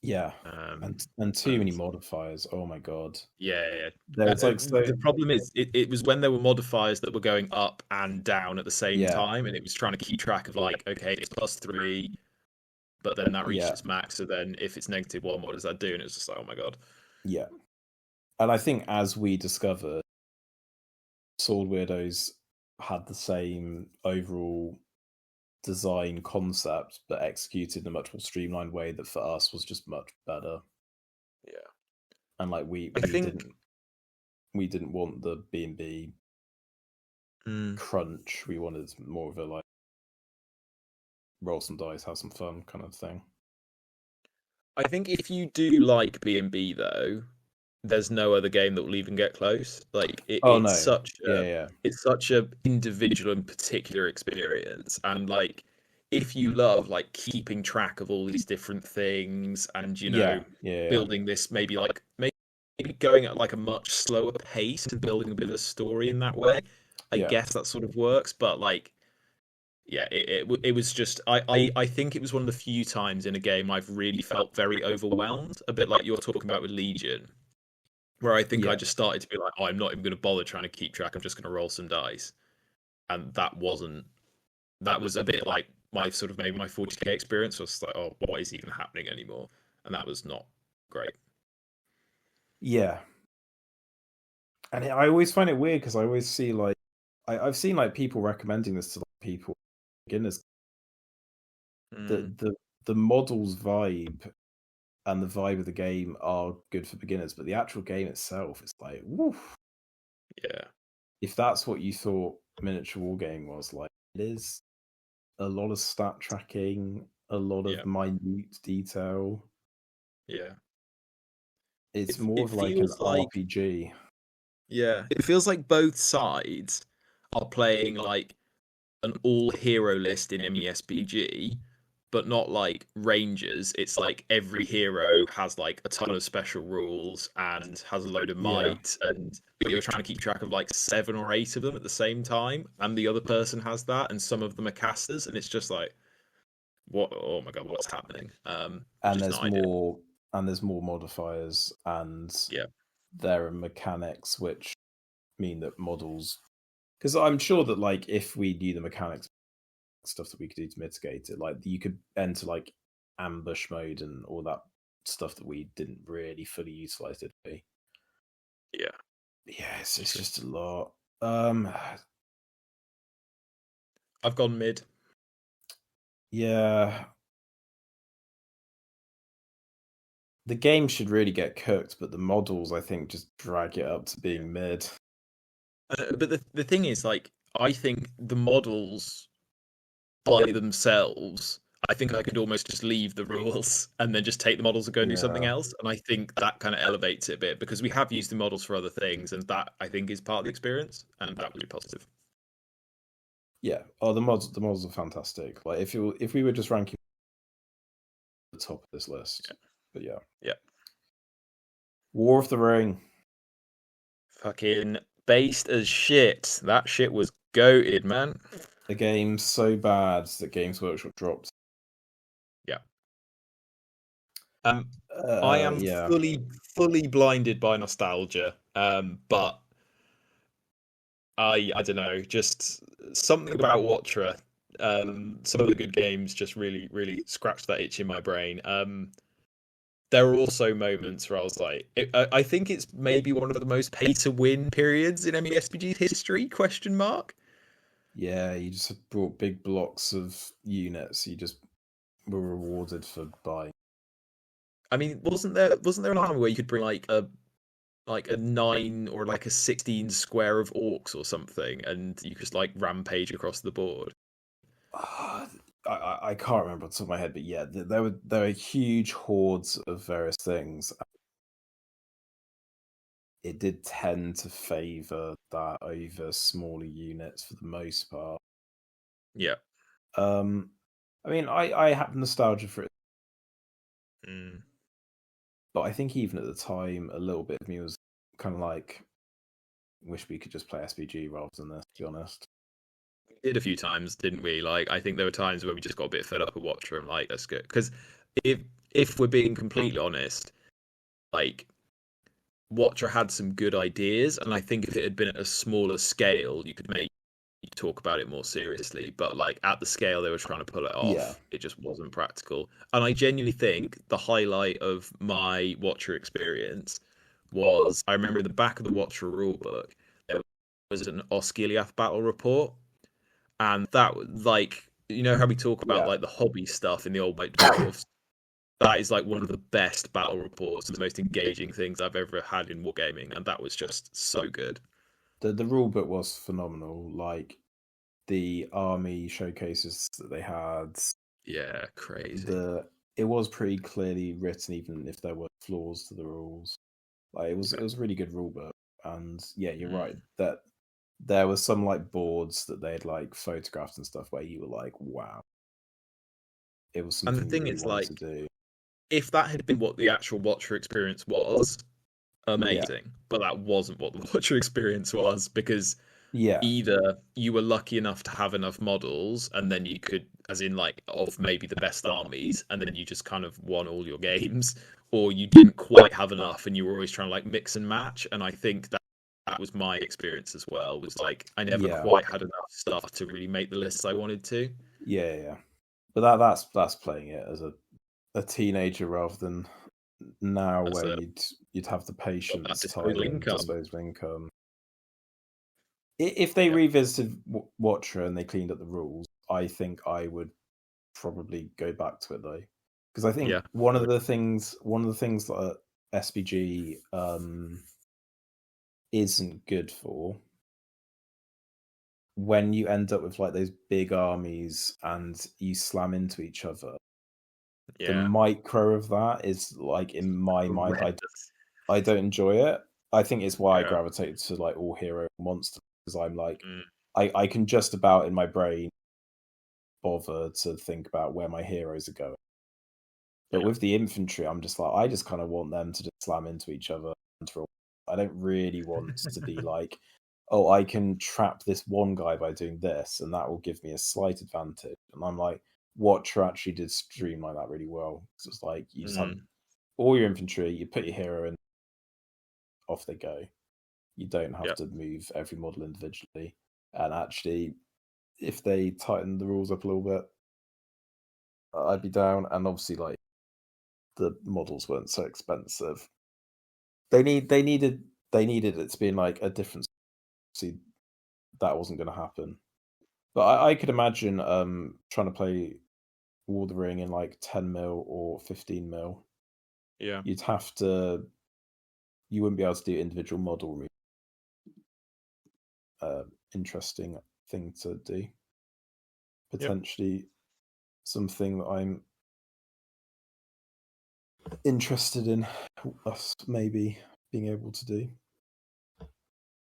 Yeah, and too many modifiers. Oh my god. Yeah. There's like the problem is it was when there were modifiers that were going up and down at the same time, and it was trying to keep track of like, okay, it's +3, but then that reached its max. So then if it's -1, what does that do? And it's just like, oh my god. Yeah, and I think as we discovered, Sword Weirdos had the same overall design concept, but executed in a much more streamlined way that for us was just much better. Yeah, and like we didn't want the B&B crunch. We wanted more of a like roll some dice, have some fun kind of thing. I think if you do like B&B though, there's no other game that will even get close. Like Oh it's no, such a yeah, it's such a individual and particular experience. And like if you love like keeping track of all these different things and yeah, yeah, building this maybe going at like a much slower pace and building a bit of a story in that way, I yeah, guess that sort of works. But like yeah, it was just I think it was one of the few times in a game I've really felt very overwhelmed, a bit like you're talking about with Legion, where I think I yeah, just started to be like, oh, I'm not even going to bother trying to keep track. I'm just going to roll some dice, and that was a bit like my sort of maybe my 40k experience was like, oh, what is even happening anymore? And that was not great. yeah. And I always find it weird because I always see like I've seen like people recommending this to like, people beginners. Mm, The models vibe and the vibe of the game are good for beginners, but the actual game itself is like, woof. yeah, If that's what you thought miniature wargame was like, it is a lot of stat tracking, a lot yeah, of minute detail. yeah. It's more It of like an feels like RPG. yeah, it feels like both sides are playing like an all hero list in MESBG, but not like Rangers. It's like every hero has like a ton of special rules and has a load of Yeah. might, and but you're trying to keep track of like 7 or 8 of them at the same time, and the other person has that, and some of them are casters, and it's just like what? Oh my god, what's happening? And Just no there's idea. more and there's more modifiers and Yeah, there are mechanics which mean that models because I'm sure that like if we knew the mechanics stuff that we could do to mitigate it, like you could enter like ambush mode and all that stuff that we didn't really fully utilize it. yeah. Yeah, it's True. just a lot. Um, I've gone mid. yeah, the game should really get cooked, but the models I think just drag it up to Yeah. being mid. But the thing is, like, I think the models by themselves, I think I could almost just leave the rules and then just take the models and go and do something Yeah, else. And I think that kind of elevates it a bit because we have used the models for other things, and that I think is part of the experience, and that would be positive. yeah. Oh, the models are fantastic. Like if we were just ranking the top of this list, Yeah, but yeah, yeah. War of the Ring. Fucking based as shit. That shit was goated, man. The game's so bad that Games Workshop dropped. Yeah. Um, I am Yeah, fully blinded by nostalgia. But I don't know, just something about Watcher. Some of the good games just really scratched that itch in my brain. There were also moments where I was like, I think it's maybe one of the most pay to win periods in MESPG history? Question mark. yeah. You just brought big blocks of units. You just were rewarded for buying. I mean, wasn't there an army where you could bring like a 9 or like a 16 square of orcs or something, and you just like rampage across the board? Ah, I can't remember off the top of my head, but yeah, there were huge hordes of various things. It did tend to favour that over smaller units for the most part. Yeah. Um, I mean, I have nostalgia for it, Mm. but I think even at the time, a little bit of me was kind of like, wish we could just play SBG rather than this. To be honest, Did a few times, didn't we? Like, I think there were times where we just got a bit fed up with Watcher and like, let's go. Because if if we're being completely honest, like Watcher had some good ideas, and I think if it had been at a smaller scale, you could maybe talk about it more seriously. But like at the scale they were trying to pull it yeah, off, it just wasn't practical. And I genuinely think the highlight of my Watcher experience was I remember in the back of the Watcher rulebook there was an Osgiliath battle report, and that was like how we talk about yeah. like the hobby stuff in the old white dwarfs. That is like one of the best battle reports and the most engaging things I've ever had in wargaming, and that was just so good. The rule book was phenomenal. Like the army showcases that they had, Yeah, crazy. the it was pretty clearly written, even if there were flaws to the rules. Like it was a really good rule book, and yeah, you're right Mm. that there was some like boards that they'd like photographed and stuff where you were like, wow, it was And the something you thing really is, wanted like, to do. if that had been what the actual Watcher experience was, Yeah, amazing. But that wasn't what the Watcher experience was, because yeah, either you were lucky enough to have enough models and then you could, as in like of maybe the best armies, and then you just kind of won all your games, or you didn't quite have enough and you were always trying to like mix and match. And I think that was my experience as well, was like I never yeah, quite had enough stuff to really make the lists I wanted to. yeah. But that's playing it as a teenager rather than now, That's where you'd have the got that patience, time, disposable and income. disposable income. If they Yep. revisited Watcher and they cleaned up the rules, I think I would probably go back to it though, because I think Yeah. one of the things that SBG isn't good for, when you end up with like those big armies and you slam into each other, the Yeah. micro of that is like, in my mind, Horrendous. I don't enjoy it. I think it's why I Yeah. gravitate to like all hero monsters, because I'm like, Mm. I can just about in my brain bother to think about where my heroes are going. But Yeah. with the infantry, I'm just like, I just kind of want them to just slam into each other. I don't really want to be like, oh, I can trap this one guy by doing this, and that will give me a slight advantage. And I'm like, Watcher actually did streamline that really well. Because it's like, you just have Mm. all your infantry, you put your hero in, off they go. You don't have Yep. to move every model individually. And actually, if they tighten the rules up a little bit, I'd be down. And obviously, like, the models weren't so expensive. They needed it to be in like a different. See, that wasn't going to happen. But I could imagine trying to play War of the Ring in like 10 mil or 15 mil. Yeah. You'd have to. You wouldn't be able to do individual model removal. Interesting thing to do. Yep. Potentially something that I'm interested in us maybe being able to do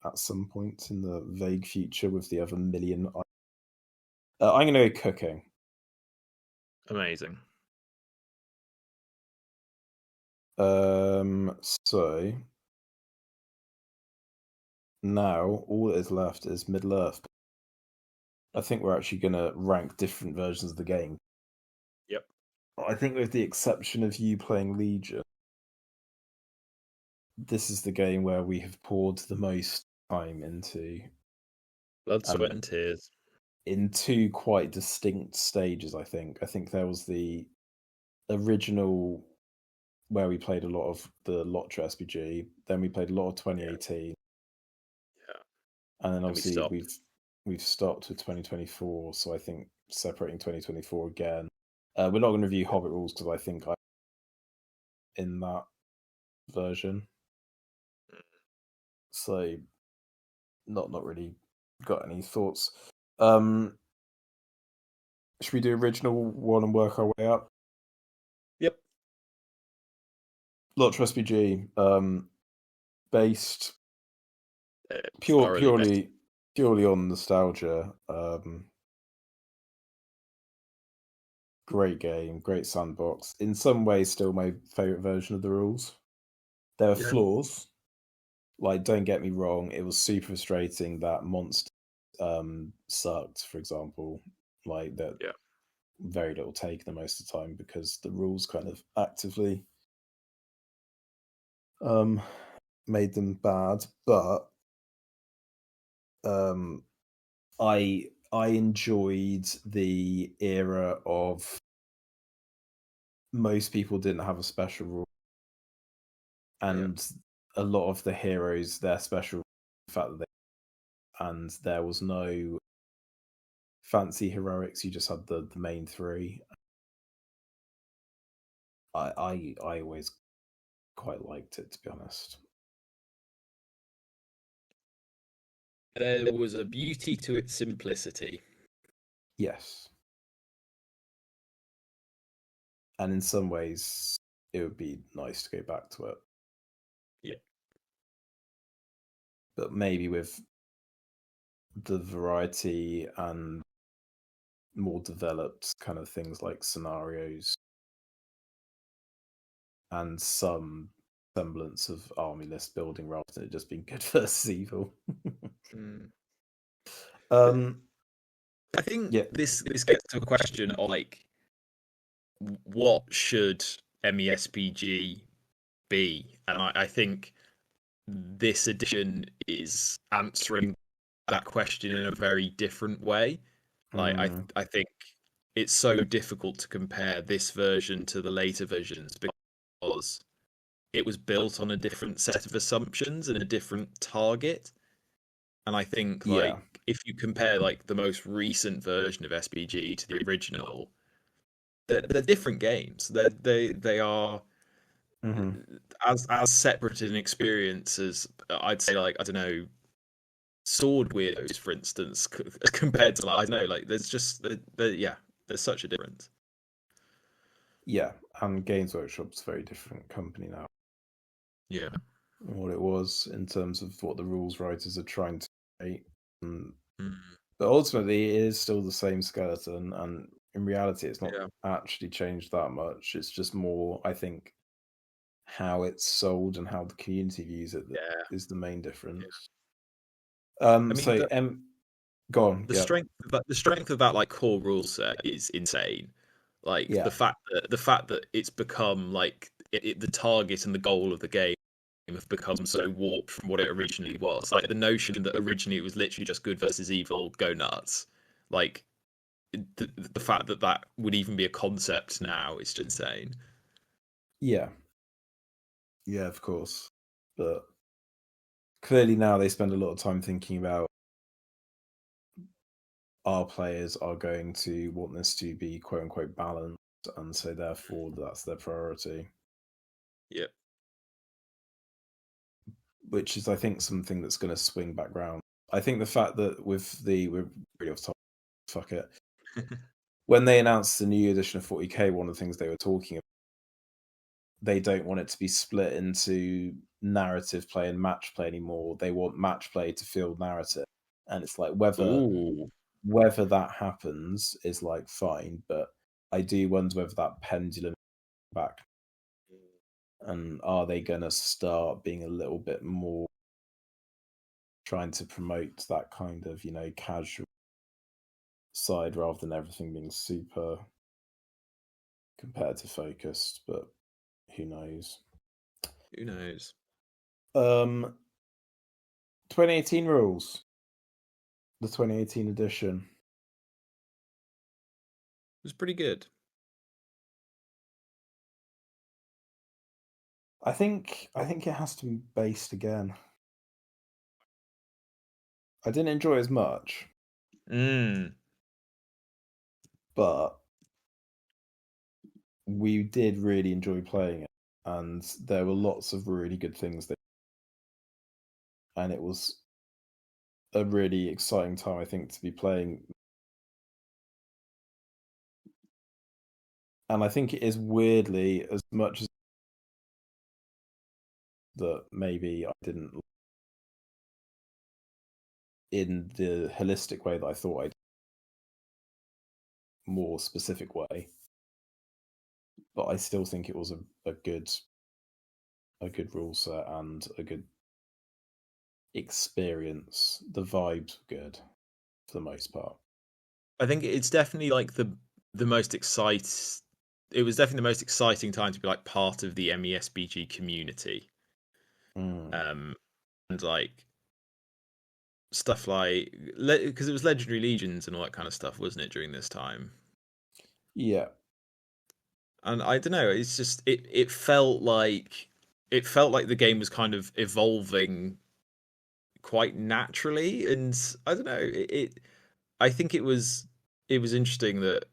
at some point in the vague future with the other million. I'm going to go cooking. Amazing. So now all that is left is Middle Earth. I think we're actually going to rank different versions of the game. Yep. I think, with the exception of you playing Legion, this is the game where we have poured the most time into, Blood, sweat, and and tears. in two quite distinct stages. I think there was the original, where we played a lot of the Lottra SBG, then we played a lot of 2018, Yeah. and then And we obviously stopped. we've stopped with 2024. So I think separating 2024 again. We're not going to review Hobbit rules because I think I'm in that version. So not really got any thoughts. Should we do original one and work our way up? Yep. Lottra SBG, based Thoroughly best. purely on nostalgia. Great game, great sandbox. In some ways, still my favorite version of the rules. There are Yeah. flaws. Like, don't get me wrong, it was super frustrating that monster sucked, for example. Like, that Yeah. very little take the most of the time, because the rules kind of actively made them bad. But I enjoyed the era of most people didn't have a special rule, Yeah. and a lot of the heroes, their special, the fact that and there was no fancy heroics. You just had the main three. I always quite liked it, to be honest. There was a beauty to its simplicity. Yes, and in some ways, it would be nice to go back to it. Yeah. but maybe with the variety and more developed kind of things like scenarios and some semblance of army list building rather than it just being good versus evil. I think Yeah. this gets to a question of like, what should MESBG be? And I think this edition is answering that question in a very different way. Like I think it's so difficult to compare this version to the later versions because it was built on a different set of assumptions and a different target. And I think like if you compare like the most recent version of SBG to the original, they're different games. They are as separate an experience as I'd say, like, I don't know, Sword Weirdos, for instance, compared to, like, I don't know, like there's just there's such a difference. Yeah, and Games Workshop's a very different company now. Yeah. What it was in terms of what the rules writers are trying to create. But ultimately, it is still the same skeleton, and in reality, it's not actually changed that much. It's just more, I think, how it's sold and how the community views it is the main difference. I mean, go on. The strength of that like core rule set is insane. Like the fact that it's become like the target and the goal of the game have become so warped from what it originally was. Like the notion that originally it was literally just good versus evil, go nuts. Like the fact that that would even be a concept now is just insane. Yeah, of course. But clearly now they spend a lot of time thinking about our players are going to want this to be quote unquote balanced, and so therefore that's their priority. Yep. Which is, I think, something that's going to swing back round. I think the fact that we're really off topic, fuck it. When they announced the new edition of 40k, one of the things they were talking about, they don't want it to be split into narrative play and match play anymore. They want match play to feel narrative, and it's like whether that happens is like fine, but I do wonder whether that pendulum back, and are they going to start being a little bit more trying to promote that kind of, casual side rather than everything being super competitive focused, but who knows? 2018 rules. The 2018 edition. It was pretty good. I think it has to be based again. I didn't enjoy it as much. But we did really enjoy playing it, and there were lots of really good things that, and it was a really exciting time, I think, to be playing. And I think it is weirdly, as much as that maybe I didn't in the holistic way that I thought I'd, more specific way, but I still think it was a good rule set and a good experience. The vibes were good for the most part. I think it's definitely like the most it was definitely the most exciting time to be like part of the MESBG community. And like stuff like, because it was Legendary Legions and all that kind of stuff, wasn't it, during this time? Yeah. And I don't know, it's just it felt like the game was kind of evolving quite naturally, and I don't know, I think it was interesting that,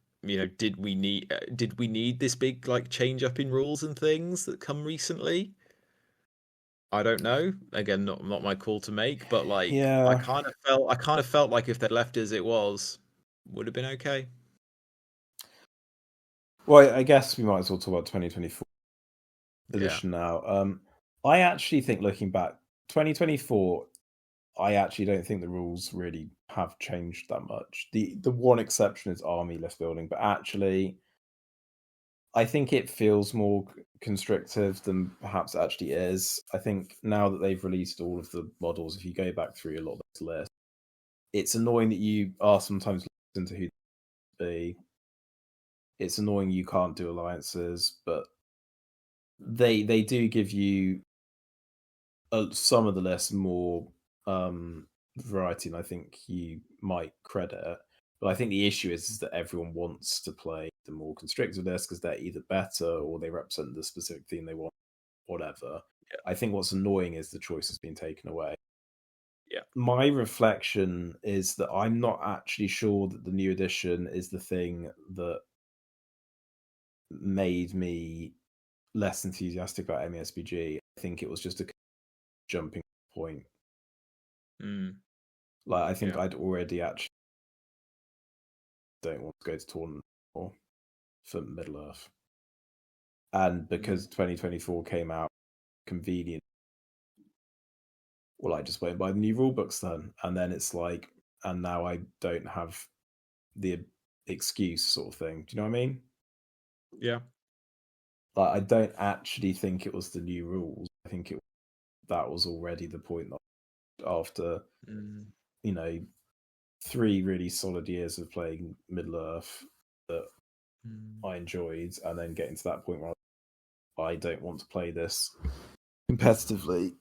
did we need this big like change up in rules and things that come recently? I don't know. Again, not my call to make, but like, I kind of felt like if they'd left as it was, would have been okay. Well, I guess we might as well talk about 2024 edition now. I actually think, looking back, 2024 I actually don't think the rules really have changed that much. The one exception is army list building, but actually, I think it feels more constrictive than perhaps it actually is. I think now that they've released all of the models, if you go back through a lot of those lists, it's annoying that you are sometimes locked into who to be. It's annoying you can't do alliances, but they do give you some of the lists more variety, and I think you might credit it. But I think the issue is that everyone wants to play the more constricted lists because they're either better or they represent the specific theme they want, whatever. Yeah. I think what's annoying is the choice has been taken away. Yeah. My reflection is that I'm not actually sure that the new edition is the thing that made me less enthusiastic about MESBG. I think it was just a jumping point. Like, I think I'd already actually don't want to go to tournament for Middle Earth. And because 2024 came out convenient, well, I just went by the new rule books then. And then it's like, and now I don't have the excuse sort of thing. Do you know what I mean? Yeah. Like, I don't actually think it was the new rules. I think that was already the point that after, 3 really solid years of playing Middle Earth that I enjoyed, and then getting to that point where I don't want to play this competitively.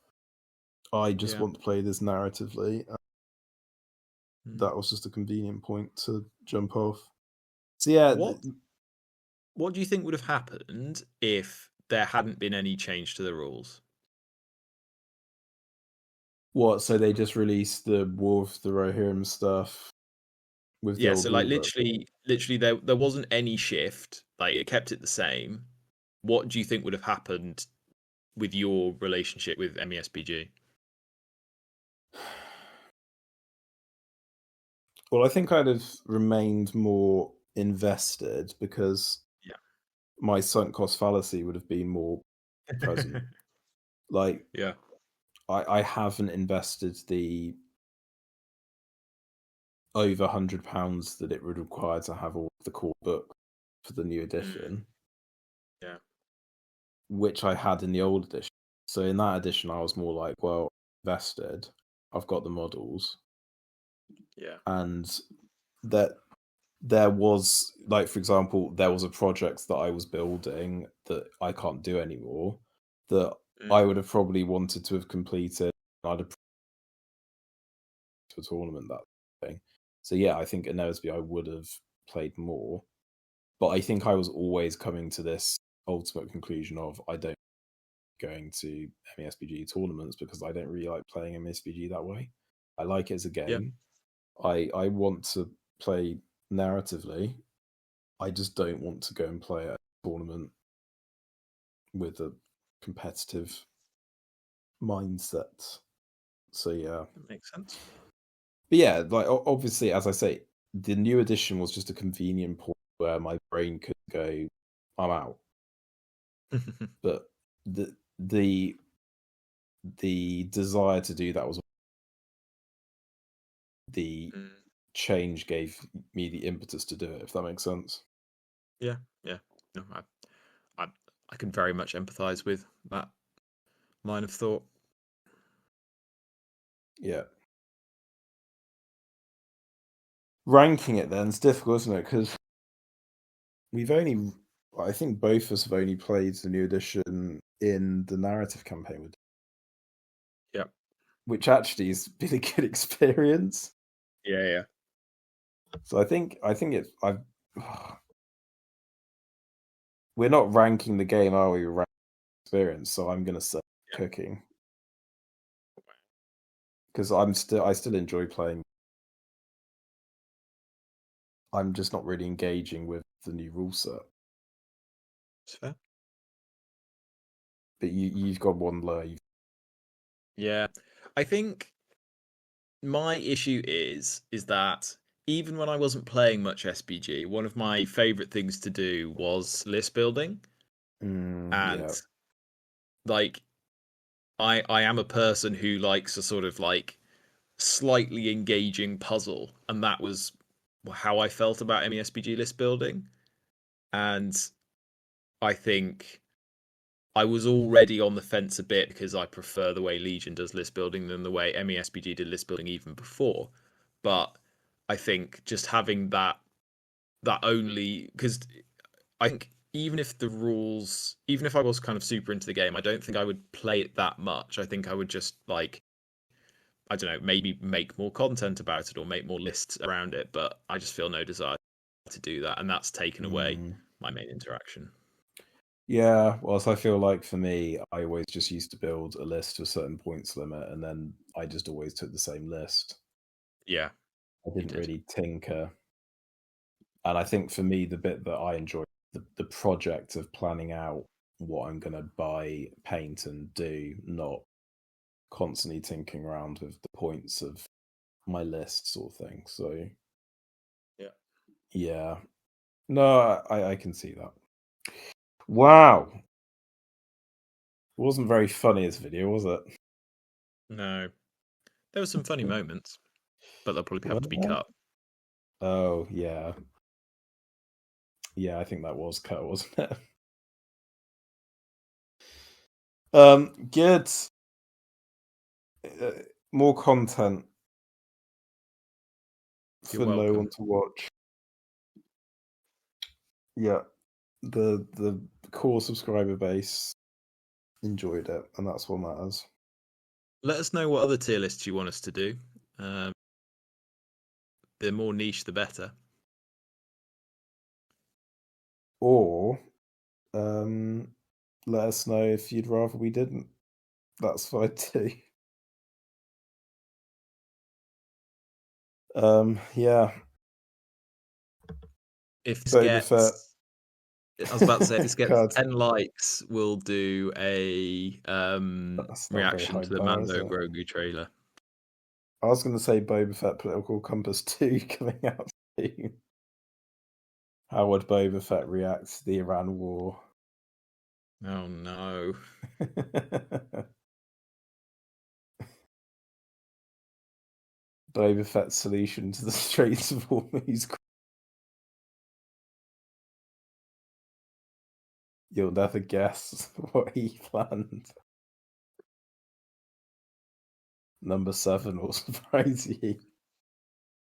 I just want to play this narratively. That was just a convenient point to jump off. So yeah. What do you think would have happened if there hadn't been any change to the rules? What? So they just released the War of the Rohirrim stuff with the old so like rulebook? literally there wasn't any shift. Like, it kept it the same. What do you think would have happened with your relationship with MESBG? Well, I think I'd have remained more invested because my sunk cost fallacy would have been more present. Like, I haven't invested the over £100 that it would require to have all the core book for the new edition. Which I had in the old edition. So in that edition, I was more like, well, invested. I've got the models. And that there was, like, for example, there was a project that I was building that I can't do anymore that I would have probably wanted to have completed. I'd have to a tournament, that thing. So yeah, I think inevitably I would have played more. But I think I was always coming to this ultimate conclusion of I don't going to MESBG tournaments because I don't really like playing MESBG that way. I like it as a game. I want to play narratively. I just don't want to go and play a tournament with a competitive mindset. So yeah, that makes sense. But yeah, like obviously, as I say, the new edition was just a convenient point where my brain could go, "I'm out." But the desire to do that was the change gave me the impetus to do it, if that makes sense. Yeah. No, I can very much empathize with that line of thought. Yeah. Ranking it then is difficult, isn't it? Because I think both of us have only played the new edition in the narrative campaign. Which actually has been a good experience. Yeah. So I think we're not ranking the game, are we? We're ranking experience. So I'm gonna say cooking because I still enjoy playing. I'm just not really engaging with the new rule set. It's fair. But you've got one low. Yeah, I think my issue is that even when I wasn't playing much SBG, one of my favorite things to do was list building. And like I am a person who likes a sort of like slightly engaging puzzle, and that was how I felt about MESBG list building. And I think I was already on the fence a bit because I prefer the way Legion does list building than the way MESBG did list building even before. But I think just having that only, because I think even if the rules, even if I was kind of super into the game, I don't think I would play it that much. I think I would just like, I don't know, maybe make more content about it or make more lists around it. But I just feel no desire to do that, and that's taken away my main interaction. Yeah, whilst I feel like for me, I always just used to build a list to a certain points limit, and then I just always took the same list. Yeah, I didn't really tinker. And I think for me, the bit that I enjoy, the project of planning out what I'm going to buy, paint, and do, not constantly tinkering around with the points of my list sort of thing. So, yeah. No, I can see that. Wow. It wasn't very funny as a video, was it? No. There were some funny moments, but they'll probably have to be cut. Oh, yeah. Yeah, I think that was cut, wasn't it? Good. More content for no one to watch. Yeah, the core subscriber base enjoyed it, and that's what matters. Let us know what other tier lists you want us to do. The more niche, the better. Or let us know if you'd rather we didn't. That's fine too. Yeah. If this gets, I was about to say, if this gets 10 likes, we'll do a reaction to the Mando Grogu trailer. I was going to say Boba Fett Political Compass 2 coming out soon. How would Boba Fett react to the Iran war? Oh no. Boba Fett's solution to the Straits of Hormuz. You'll never guess what he planned. Number 7 will surprise you.